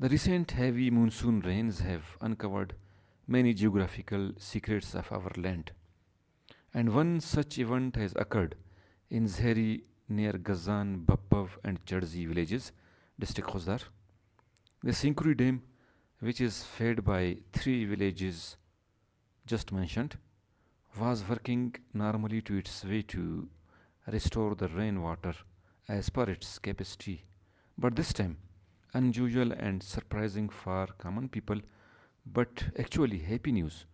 The recent heavy monsoon rains have uncovered many geographical secrets of our land, and one such event has occurred in Zehri near Gazan, Bappav, and Charzi villages, district Khuzdar. The Sinkuri Dam, which is fed by three villages just mentioned, was working normally to its way to restore the rainwater as per its capacity. But this time, unusual and surprising for common people, but actually happy news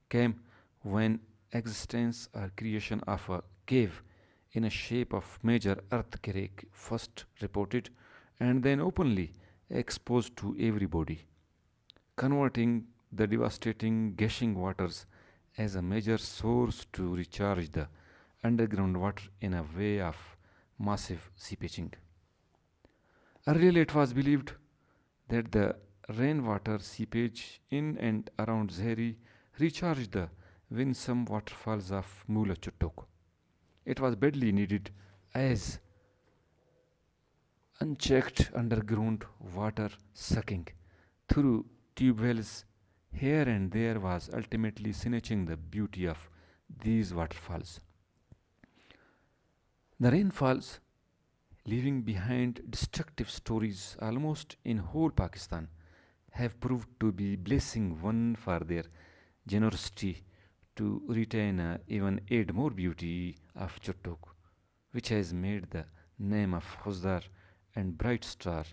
came when existence or creation of a cave in a shape of major earthquake first reported and then openly exposed to everybody, converting the devastating gushing waters as a major source to recharge the underground water in a way of massive seepaging. Earlier, it was believed that the rainwater seepage in and around Zehri recharged the winsome waterfalls of Mula Chuttok. It was badly needed as unchecked underground water sucking through tube wells here and there was ultimately snatching the beauty of these waterfalls. The rainfalls, leaving behind destructive stories almost in whole Pakistan, have proved to be blessing one for their generosity to retain even add more beauty of Chuttuk, which has made the name of Khuzdar and bright star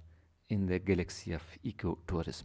in the galaxy of ecotourism.